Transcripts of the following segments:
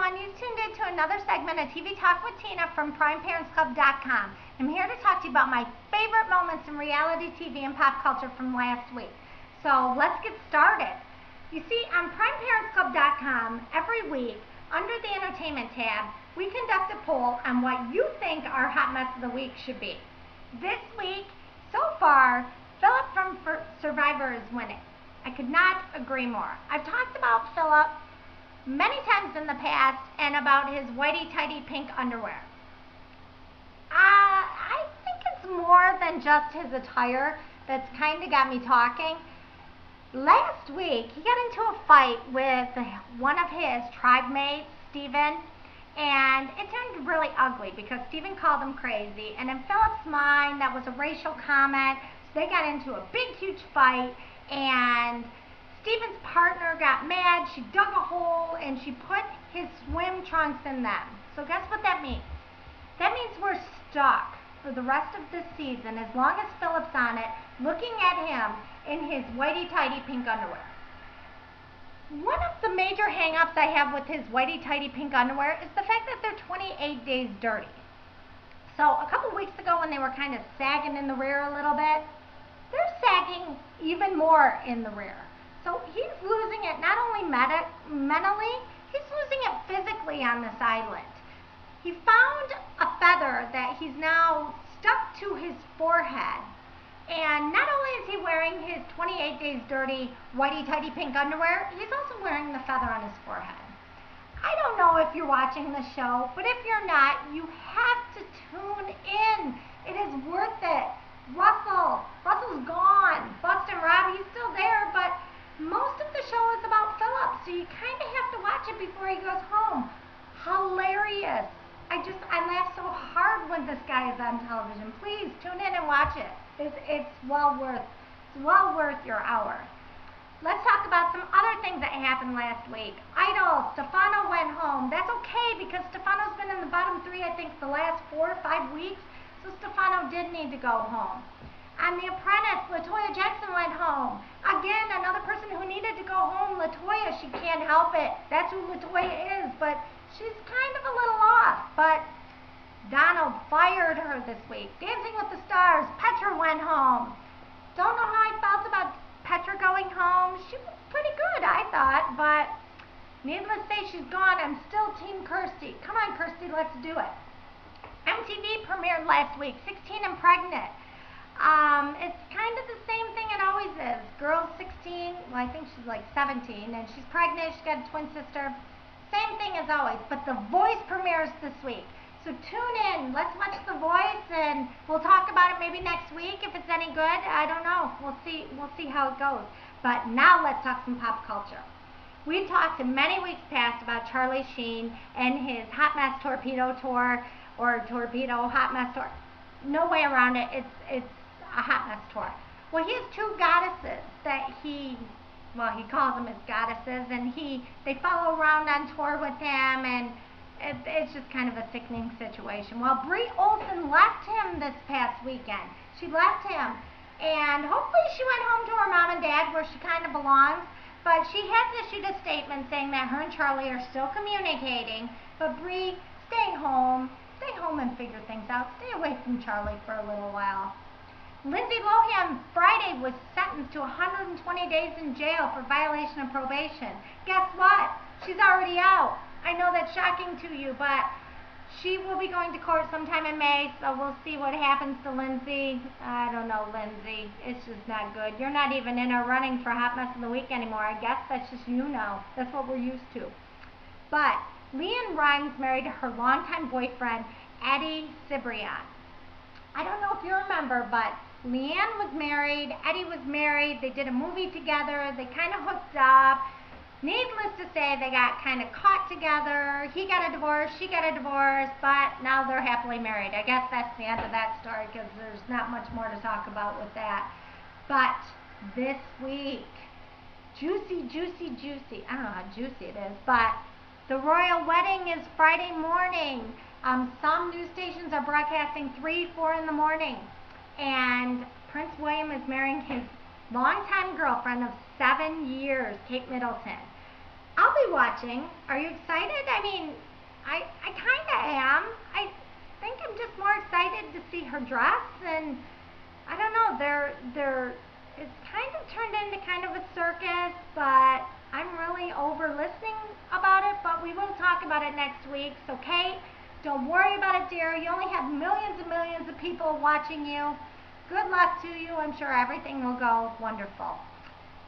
everyone. You tuned in to another segment of TV Talk with Tina from PrimeParentsClub.com. I'm here to talk to you about my favorite moments in reality TV and pop culture from last week. So let's get started. You see, on PrimeParentsClub.com, every week, under the Entertainment tab, we conduct a poll on what you think our hot mess of the week should be. This week, so far, Philip from Survivor is winning. I could not agree more. I've talked about Philip many times in the past and about his whitey-tighty pink underwear. I think it's more than just his attire that's kind of got me talking. Last week, he got into a fight with one of his tribe mates, Steven, and it turned really ugly because Steven called him crazy, and in Philip's mind, that was a racial comment, so they got into a big, huge fight, and Steven's partner got mad. She dug a hole and she put his swim trunks in them. So guess what that means? That means we're stuck for the rest of this season as long as Philip's on it, looking at him in his whitey-tighty pink underwear. One of the major hang-ups I have with his whitey-tighty pink underwear is the fact that they're 28 days dirty. So a couple weeks ago when they were kind of sagging in the rear a little bit, they're sagging even more in the rear. So he's losing it not only mentally, he's losing it physically on this island. He found a feather that he's now stuck to his forehead. And not only is he wearing his 28 days dirty whitey-tighty pink underwear, he's also wearing the feather on his forehead. I don't know if you're watching the show, but if you're not, you have to tune in. It is worth it. Russell's gone. Bustin' Rob, he's still there, but most of the show is about Philip, so you kind of have to watch it before he goes home. Hilarious. I laugh so hard when this guy is on television. Please tune in and watch it. It's well worth your hour. Let's talk about some other things that happened last week. Idol, Stefano went home. That's okay because Stefano's been in the bottom three, I think, the last 4 or 5 weeks. So Stefano did need to go home. On The Apprentice, LaToya Jackson went home. Again, another person who needed to go home, LaToya. She can't help it. That's who LaToya is, but she's kind of a little off. But Donald fired her this week. Dancing with the Stars, Petra went home. Don't know how I felt about Petra going home. She was pretty good, I thought, but needless to say, she's gone. I'm still Team Kirsty. Come on, Kirsty, let's do it. MTV premiered last week, 16 and Pregnant. It's kind of the same thing it always is. Girl's 16, well, I think she's like 17, and she's pregnant. She's got a twin sister. Same thing as always, but The Voice premieres this week. So tune in. Let's watch The Voice, and we'll talk about it maybe next week if it's any good. I don't know. We'll see how it goes. But now let's talk some pop culture. We talked in many weeks past about Charlie Sheen and his Hot Mess Torpedo Tour, or Torpedo Hot Mess Tour. No way around it. It's a hot mess tour. Well, he has 2 goddesses that he calls them his goddesses, and they follow around on tour with him, and it's just kind of a sickening situation. Well, Brie Olson left him this past weekend. She left him, and hopefully she went home to her mom and dad where she kind of belongs, but she has issued a statement saying that her and Charlie are still communicating, but Brie, stay home and figure things out. Stay away from Charlie for a little while. Lindsay Lohan Friday was sentenced to 120 days in jail for violation of probation. Guess what? She's already out. I know that's shocking to you, but she will be going to court sometime in May, so we'll see what happens to Lindsay. I don't know, Lindsay. It's just not good. You're not even in a running for Hot Mess of the Week anymore. I guess that's just That's what we're used to. But LeAnn Rimes married her longtime boyfriend, Eddie Cibrian. I don't know if you remember, but LeAnn was married, Eddie was married, they did a movie together, they kind of hooked up. Needless to say, they got kind of caught together. He got a divorce, she got a divorce, but now they're happily married. I guess that's the end of that story because there's not much more to talk about with that. But this week, juicy. I don't know how juicy it is, but the royal wedding is Friday morning. Some news stations are broadcasting 3, 4 in the morning. And Prince William is marrying his longtime girlfriend of 7 years, Kate Middleton. I'll be watching. Are you excited? I mean, I kind of am. I think I'm just more excited to see her dress, and I don't know. It's kind of turned into kind of a circus, but I'm really over listening about it. But we will talk about it next week. So Kate, don't worry about it, dear. You only have millions and millions of people watching you. Good luck to you. I'm sure everything will go wonderful.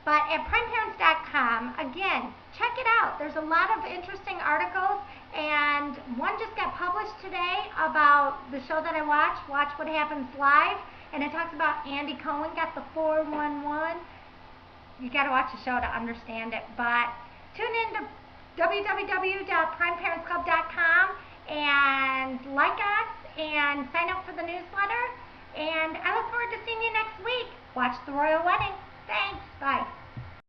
But at primeparents.com, again, check it out. There's a lot of interesting articles, and one just got published today about the show that I watched, Watch What Happens Live, and it talks about Andy Cohen got the 411. You got to watch the show to understand it. But tune in to www.primeparentsclub.com and like us and sign up for the newsletter. And I look forward to seeing you next week. Watch the royal wedding. Thanks. Bye.